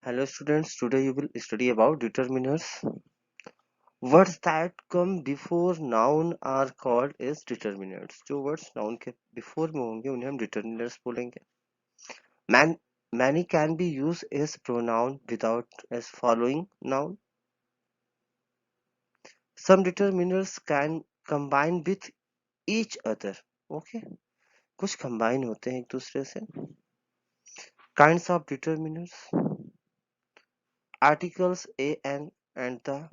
Hello students, today you will study about determiners. Words that come before noun are called as determinants. जो words noun के before में होंगे उन्हें हम determinants बोलेंगे. Man, many can be used as pronoun without as following noun. Some determiners can combine with each other. Okay, कुछ combine होते हैं एक दूसरे से. Kinds of determiners. Articles a and the.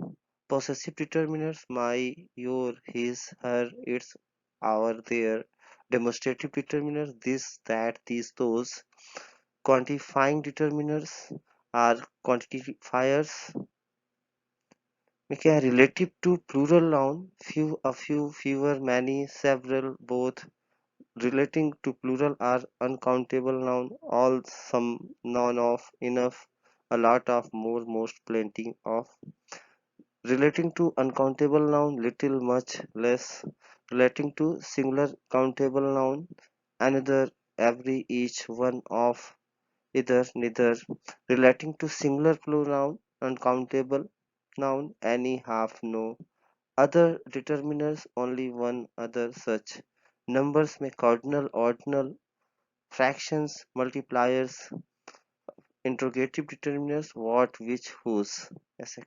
Possessive determiners my, your, his, her, its, our, their. Demonstrative determiners this, that, these, those. Quantifying determiners are quantifiers. Okay, relative to plural noun few, a few, fewer, many, several, both. Relating to plural are uncountable noun all, some, none of, enough, a lot of, more, most, plenty of. Relating to uncountable noun little, much, less. Relating to singular countable noun another, every, each, one, of, either, neither. Relating to singular plural noun uncountable noun any, half, no. Other determiners only one, other, such. Numbers में cardinal, ordinal, fractions, multipliers. Interrogative determiners what, which, whose, etc.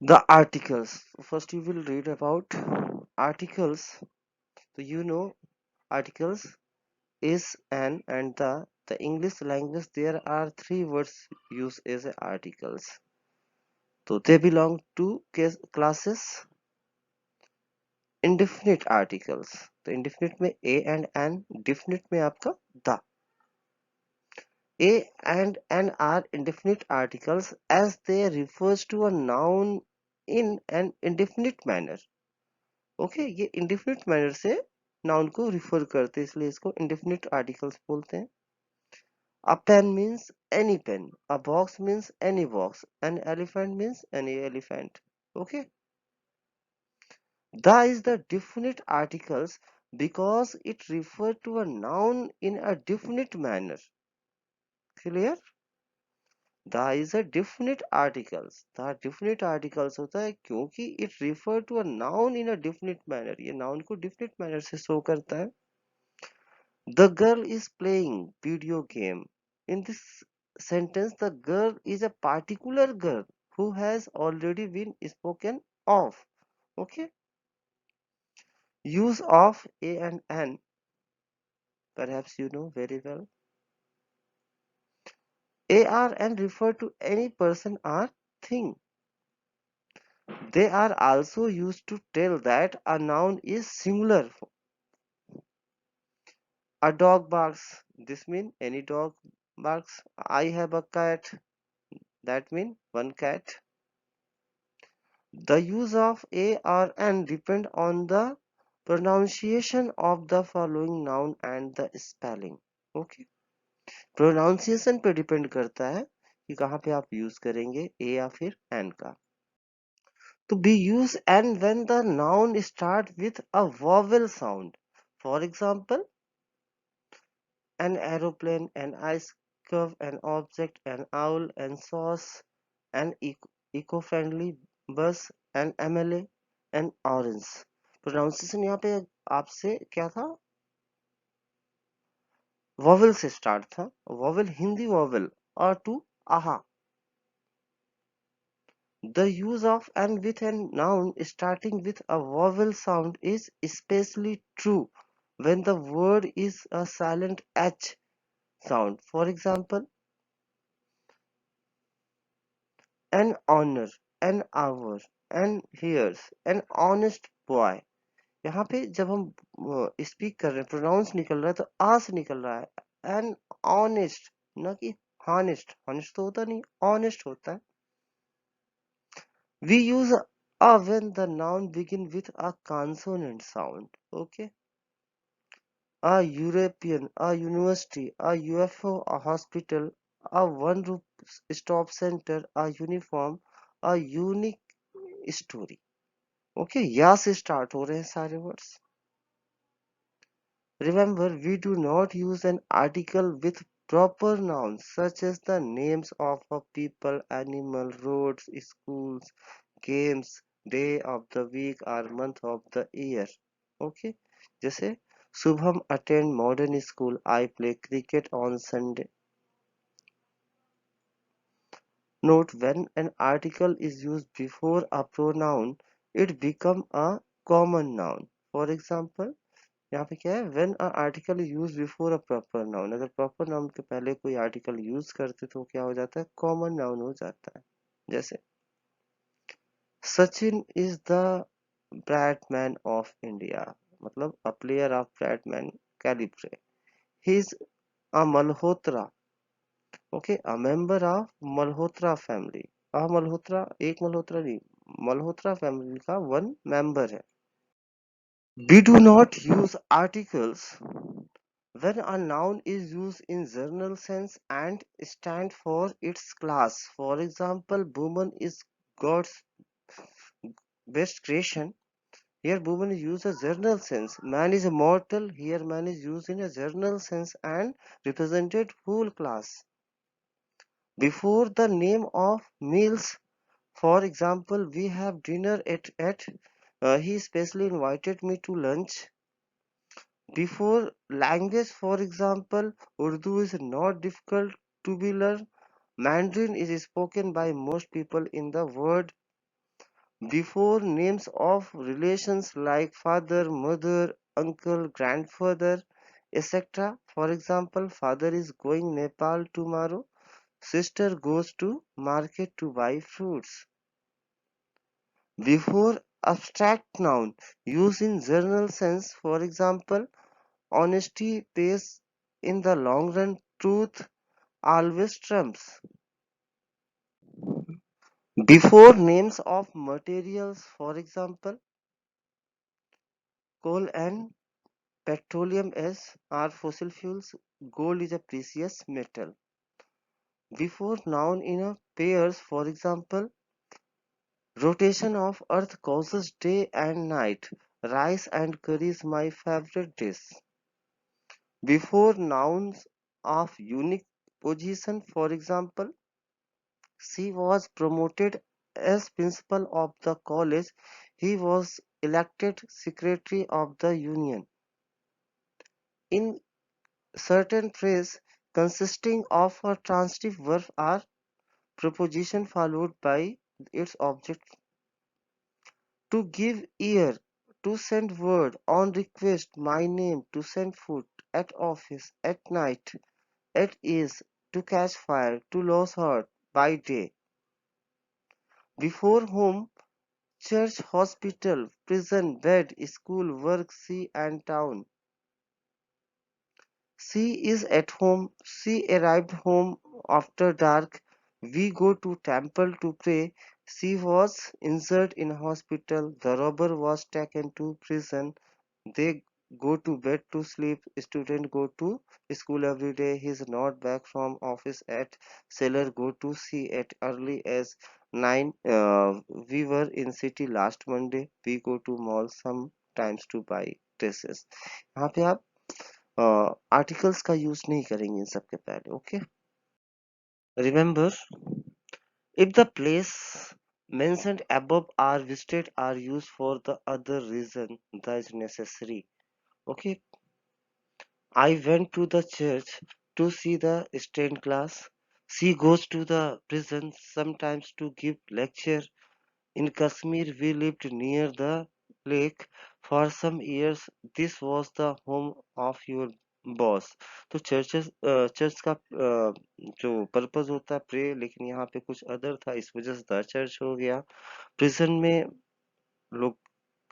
The articles. First you will read about articles. So articles is, an, and the. The English language there are three words used as articles. So they belong to classes indefinite articles. तो indefinite में a and an, definite में आपका the. A and an are indefinite articles as they refers to a noun in an indefinite manner. Okay ये indefinite manner से noun को refer करते हैं इसलिए इसको इंडेफिनिट आर्टिकल्स बोलते हैं. A pen means any pen. A box means any box. An elephant means any elephant. Okay. The is the definite articles because it refers to a noun in a definite manner. Clear? The is a definite articles. The definite articles होता है क्योंकि it refer to a noun in a definite manner. ये noun को definite manner से show करता है. The girl is playing video game. In this sentence, the girl is a particular girl who has already been spoken of. Okay. Use of a and an. Perhaps you know very well. A are and refer to any person or thing. They are also used to tell that a noun is singular. A dog barks. This means any dog barks. I have a cat. That means one cat. The use of a or an depend on the pronunciation of the following noun and the spelling. Okay. Pronunciation पे depend करता है कि कहाँ पे आप use करेंगे a या फिर an का. To be used and when the noun start with a vowel sound. For example, an aeroplane, an ice curve, an object, an owl, an sauce, an eco-friendly bus, an MLA, an orange. Pronunciation यहाँ पे आपसे क्या था vowel से start था vowel Hindi vowel और to आहा the use of and with a noun starting with a vowel sound is especially true when the word is a silent h sound. For example, an honor, an hour, an hears, an honest boy. यहाँ पे जब हम speak कर रहे हैं pronounce निकल रहा है तो आ से निकल रहा है एन ऑनेस्ट ना कि हॉनेस्ट हॉनेस्ट तो होता नहीं ऑनेस्ट होता है. We use a when the noun begin with a consonant sound. Okay. A European, a university, a UFO, a hospital, a one stop center, a uniform, a unique story. Okay, या से start हो रहे हैं सारे words. Remember, we do not use an article with proper nouns such as the names of a people, animal, roads, schools, games, day of the week or month of the year. Okay, जैसे Shubham attend modern school. I play cricket on Sunday. Note, when an article is used before a pronoun, it become a common noun. For example, यहाँ पे क्या है, when a article is used before a proper noun, अगर proper noun के पहले कोई article use करते तो क्या हो जाता है, common noun हो जाता है. जैसे Sachin is the Batman of India, मतलब a player of Batman calibre. He is a Malhotra, okay, a member of Malhotra family. Malhotra एक मल्होत्रा नहीं, मल्होत्रा फैमिली का वन मेंबर है. We do not use articles when a noun is used in general sense and stand for its class. For example, woman is God's best creation. Here woman is used in a general sense. Man is immortal. Here man is used in a general sense and represented whole class. Before the name of meals, for example, we have dinner at he specially invited me to lunch. Before language, for example, Urdu is not difficult to be learned. Mandarin is spoken by most people in the world. Before names of relations like father, mother, uncle, grandfather, etc. For example, father is going Nepal tomorrow. Sister goes to market to buy fruits. Before abstract noun, used in general sense, for example, honesty pays in the long run, truth always trumps. Before names of materials, for example, coal and petroleum as are fossil fuels, gold is a precious metal. Before noun in a pairs, for example, rotation of earth causes day and night. Rice and curry is my favorite dish. Before nouns of unique position, for example, she was promoted as principal of the college. He was elected secretary of the union. In certain phrase consisting of a transitive verb or preposition followed by its object. To give ear, to send word, on request, my name, to send food, at office, at night, at ease, to catch fire, to lose heart, by day. Before home, church, hospital, prison, bed, school, work, sea and town. She is at home. She arrived home after dark. We go to temple to pray. She was injured in hospital. The robber was taken to prison. They go to bed to sleep. Student go to school every day. He is not back from office at sailor go to sea at early as 9. We were in city last Monday. We go to mall sometimes to buy dresses. यहाँ पे आप articles का use नहीं करेंगे इन सब के पहले. Okay, remember, if the place mentioned above are visited or used for the other reason that is necessary. Okay, I went to the church to see the stained glass. She goes to the prison sometimes to give lecture. In Kashmir, we lived near the lake for some years. This was the home of your boss. तो church का जो purpose होता है pray, लेकिन यहाँ पे कुछ other था, इस वजह से द चर्च हो गया. प्रिजन में लोग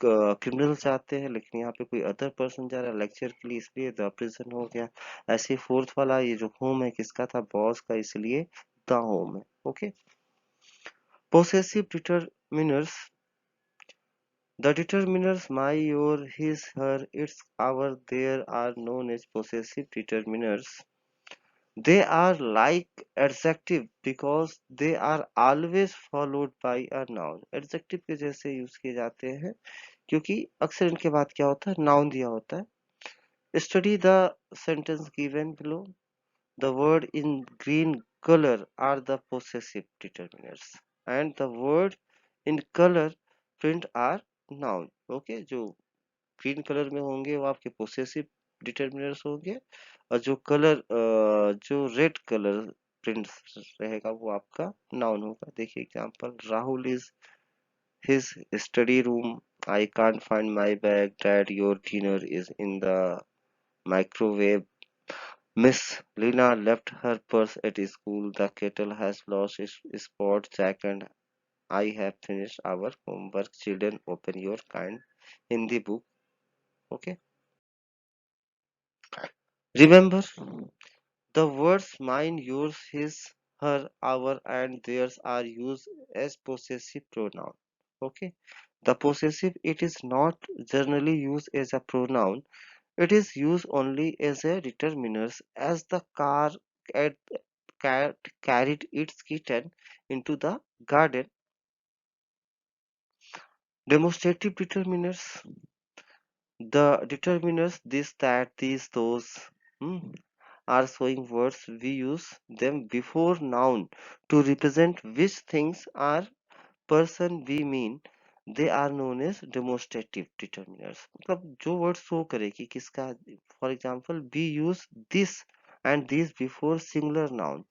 क्रिमिनल जाते हैं, लेकिन यहाँ पे कोई अदर पर्सन जा रहा है लेक्चर के लिए, इसलिए द प्रिजन हो गया. ऐसे फोर्थ वाला ये जो होम है किसका था, बॉस का, इसलिए द होम है. Okay, possessive determiners. The determiners my, your, his, her, its, our, their are known as possessive determiners. They are like adjective because they are always followed by a noun. Adjective के जैसे use किए जाते हैं क्योंकि अक्सर इनके बाद क्या होता है, नाउन दिया होता है. Study the sentence given below. The word in green color are the possessive determinants and the word in color print are noun. Okay, जो ग्रीन कलर में होंगे वो आपके पोसेसिव डिटर्मिनर्स होंगे और जो कलर जो रेड कलर प्रिंट रहेगा वो आपका नाउन होगा. देखिए example, Rahul is his study room. I can't find my bag. Dad, your dinner is in the microwave. Miss Lina left her purse at school. The kettle has lost its spot. Jack and I have finished our homework. Children, open your kind Hindi book. Okay. Remember, the words mine, yours, his, her, our, and theirs are used as possessive pronoun. Okay. The possessive, it is not generally used as a pronoun. It is used only as a determiner, as the cat, cat carried its kitten into the garden. Demonstrative determiners, the determiners this, that, these, those, hmm, are showing words. We use them before noun to represent which things are person we mean. They are known as demonstrative determiners. मतलब जो word show करे कि किसका, for example, we use this and these before singular noun,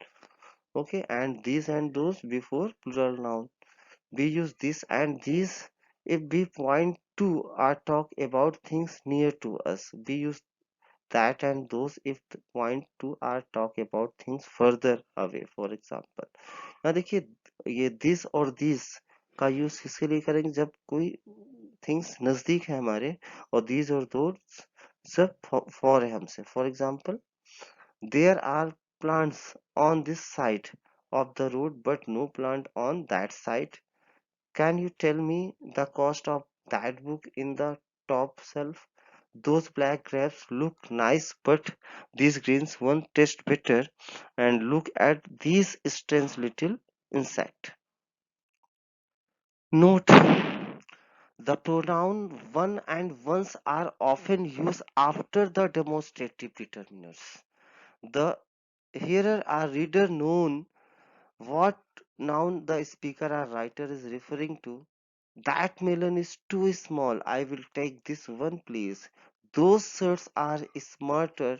okay, and these and those before plural noun. We use this and these if we point to or talk about things near to us. We use that and those if point to or talk about things further away. For example, यहाँ देखिए, ये this और these का use किसके लिए करेंगे जब कोई थिंग्स नजदीक है हमारे, और these और those सब फॉर है हमसे. For example, there are plants on this side of the road but no plant on that side. Can you tell me the cost of that book in the top shelf? Those black grapes look nice, but these greens one taste better. And look at these strange little insect. Note, the pronoun one and ones are often used after the demonstrative determiners. The hearer or reader known what noun the speaker or writer is referring to. That melon is too small. I will take this one, please. Those shirts are smarter,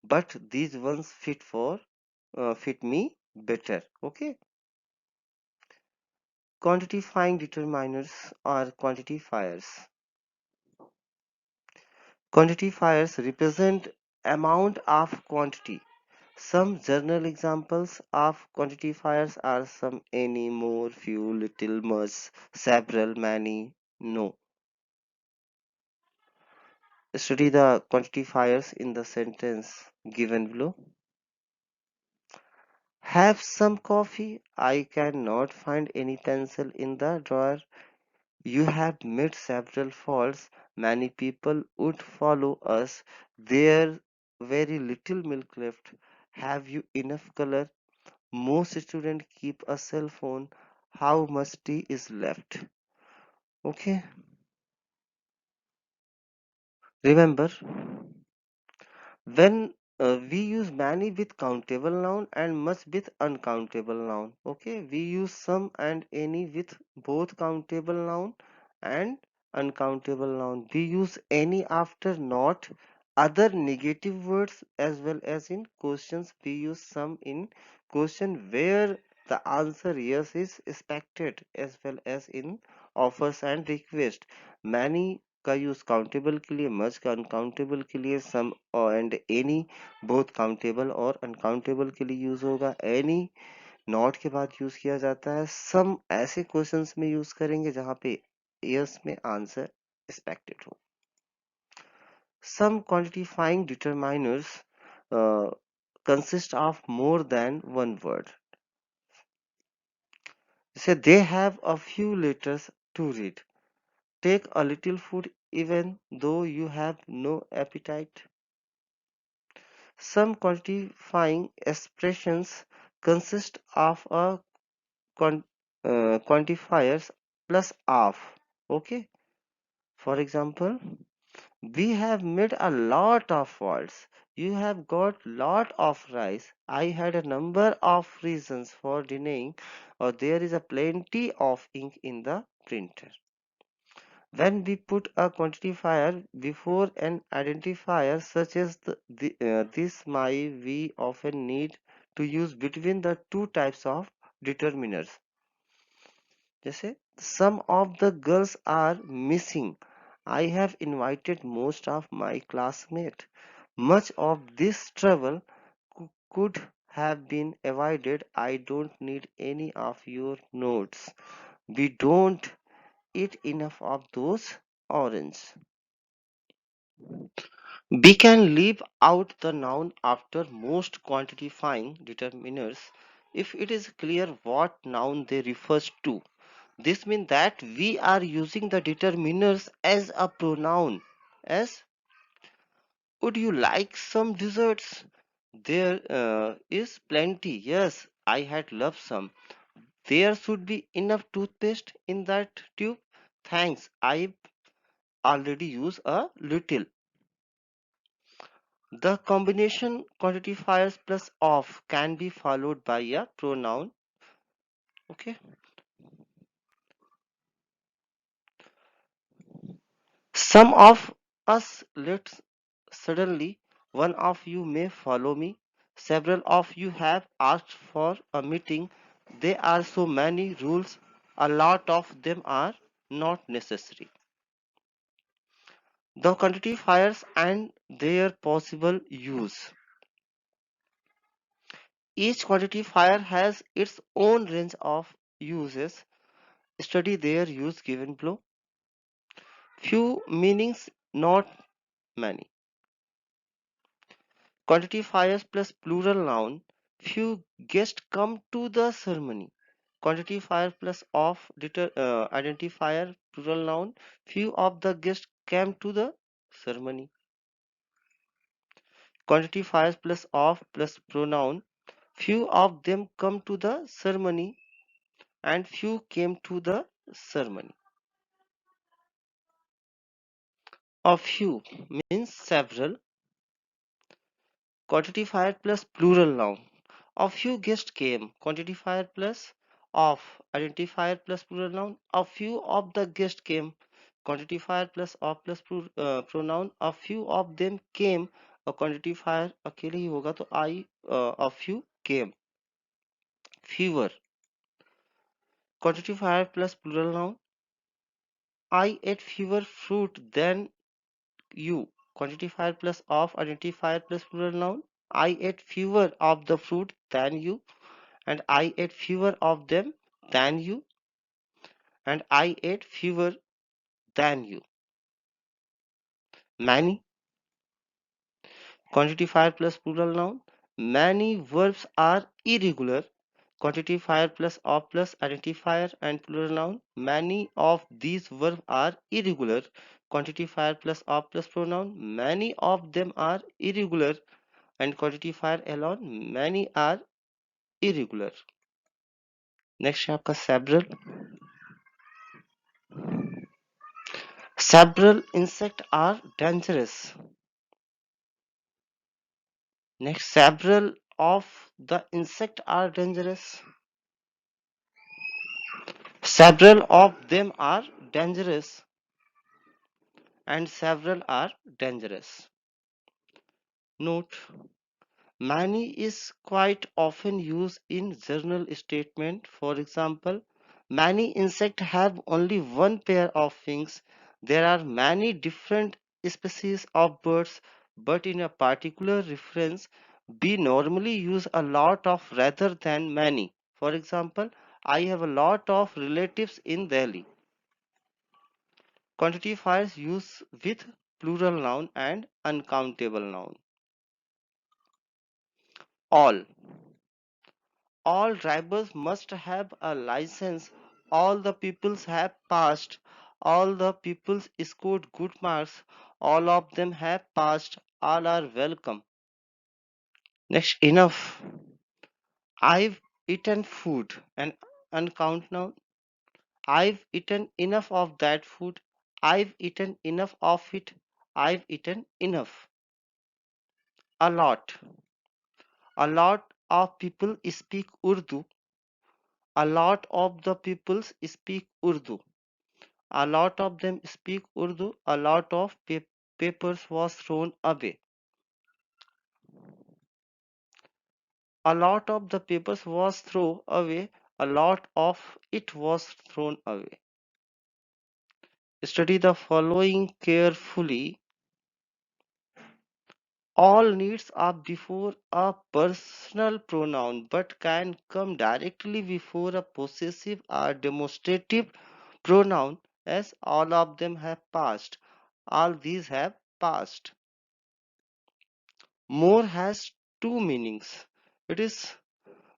but these ones fit me better. Okay. Quantifying determiners or quantifiers. Quantifiers represent amount of quantity. Some journal examples of quantifiers are some, any, more, few, little, much, several, many, no. Study the quantifiers in the sentence given below. Have some coffee. I cannot find any pencil in the drawer. You have made several faults. Many people would follow us. There very little milk left. Have you enough color? Most students keep a cell phone. How much tea is left? Okay. Remember, when we use many with countable noun and much with uncountable noun. Okay, we use some and any with both countable noun and uncountable noun. We use any after not other negative words, as well as in questions. We use some in question where the answer yes is expected, as well as in offers and request. Many का use countable के लिए, much का uncountable के लिए, सम and any both countable और uncountable के लिए use होगा. एनी नॉट के बाद यूज किया जाता है. सम ऐसे क्वेश्चंस में यूज करेंगे जहां पे यस में आंसर एक्सपेक्टेड हो. Some quantifying determiners consist of more than one word. Say they have a few letters to read. Take a little food even though you have no appetite. Some quantifying expressions consist of a quantifiers plus of. Okay. For example, We have made a lot of words. You have got lot of rice. I had a number of reasons for denying, or there is a plenty of ink in the printer. When we put a quantifier before an identifier such as this my, we often need to use between the two types of determiners. जैसे some of the girls are missing. I have invited most of my classmates. Much of this trouble could have been avoided. I don't need any of your notes. We don't eat enough of those oranges. We can leave out the noun after most quantifying determiners if it is clear what noun they refers to. This means that we are using the determiners as a pronoun. As would you like some desserts? There is plenty. Yes, I had loved some. There should be enough toothpaste in that tube. Thanks, I already use a little. The combination quantifiers plus of can be followed by a pronoun. Okay. Some of us let's suddenly one of you may follow me. Several of you have asked for a meeting. There are so many rules. A lot of them are not necessary. The quantifiers and their possible use. Each quantifier has its own range of uses. Study their use given below. Few meanings, not many. Quantifiers plus plural noun. Few guests come to the ceremony. Quantifier plus of identifier plural noun. Few of the guests came to the ceremony. Quantifiers plus of plus pronoun. Few of them come to the ceremony and few came to the ceremony. A few means several. Quantifier plus plural noun. A few guests came. Quantifier plus of. Identifier plus plural noun. A few of the guests came. Quantifier plus of plus pronoun. A few of them came. A quantifier अकेले ही होगा तो I a few came. Fewer. Quantifier plus plural noun. I ate fewer fruit than you. Quantifier plus of. Identifier plus plural noun. I ate fewer of the fruit than you, and I ate fewer of them than you, and I ate fewer than you. Many, quantifier plus plural noun. Many verbs are irregular. Quantifier plus of plus identifier and plural noun. Many of these verbs are irregular. Quantifier plus of plus pronoun. Many of them are irregular, and quantifier alone. Many are irregular. Next है आपका several. Several insects are dangerous. Next, several of the insects are dangerous. Several of them are dangerous, and several are dangerous. Note: many is quite often used in general statement. For example, many insects have only one pair of wings. There are many different species of birds, but in a particular reference, we normally use a lot of rather than many. For example, I have a lot of relatives in Delhi. Quantifiers used with plural noun and uncountable noun. All. All drivers must have a license. All the pupils have passed. All the pupils scored good marks. All of them have passed. All are welcome. Next, enough. I've eaten food and uncount now. I've eaten enough of that food. I've eaten enough of it. I've eaten enough. A lot. A lot of people speak Urdu. A lot of the peoples speak Urdu. A lot of them speak Urdu. A lot of papers was thrown away. A lot of the papers was thrown away. A lot of it was thrown away. Study the following carefully. All needs are before a personal pronoun but can come directly before a possessive or demonstrative pronoun as all of them have passed. All these have passed. More has two meanings. It is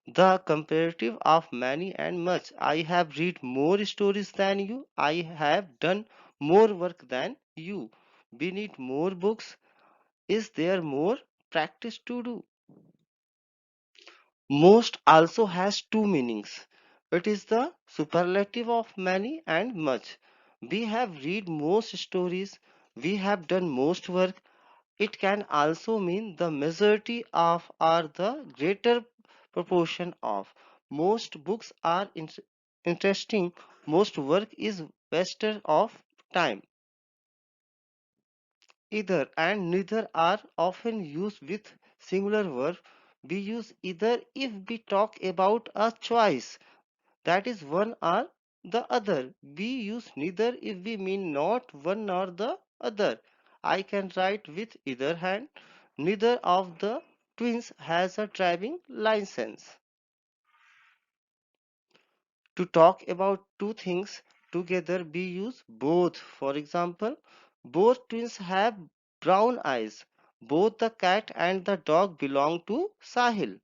the comparative of many and much. I have read more stories than you. I have done more work than you. We need more books. Is there more practice to do? Most also has two meanings. It is the superlative of many and much. We have read most stories. We have done most work. It can also mean the majority of or the greater proportion of. Most books are interesting. Most work is waster of time. Either and neither are often used with singular verb. We use either if we talk about a choice, that is one or the other. We use neither if we mean not one nor the other. I can write with either hand. Neither of the twins has a driving license. To talk about two things together, we use both. For example, both twins have brown eyes. Both the cat and the dog belong to Sahil.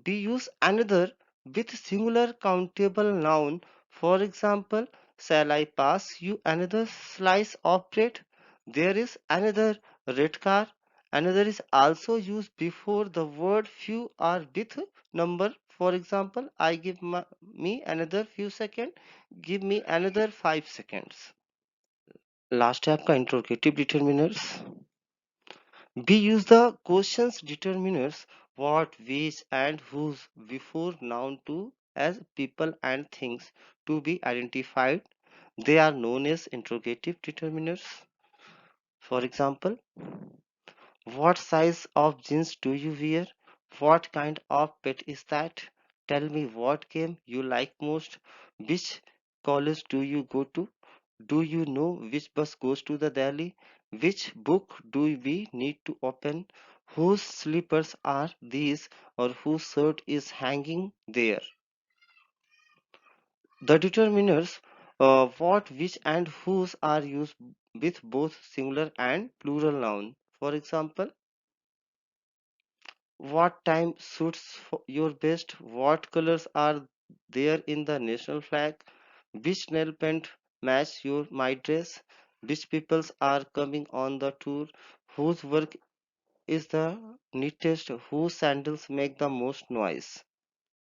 We use another with singular countable noun. For example, shall I pass you another slice of bread? There is another red car. Another is also used before the word few or with number. For example, I give me another few seconds. Give me another 5 seconds. Last है आपका interrogative determiners. We use the questions determiners what, which, and whose before noun to as people and things to be identified. They are known as interrogative determiners. For example, what size of jeans do you wear? What kind of pet is that? Tell me what game you like most. Which college do you go to? Do you know which bus goes to the Delhi? Which book do we need to open? Whose slippers are these or whose shirt is hanging there? The determiners what, which, and whose are used with both singular and plural noun. For example, what time suits your best? What colors are there in the national flag? Which nail paint match your my dress? Which peoples are coming on the tour? Whose work is the neatest? Whose sandals make the most noise?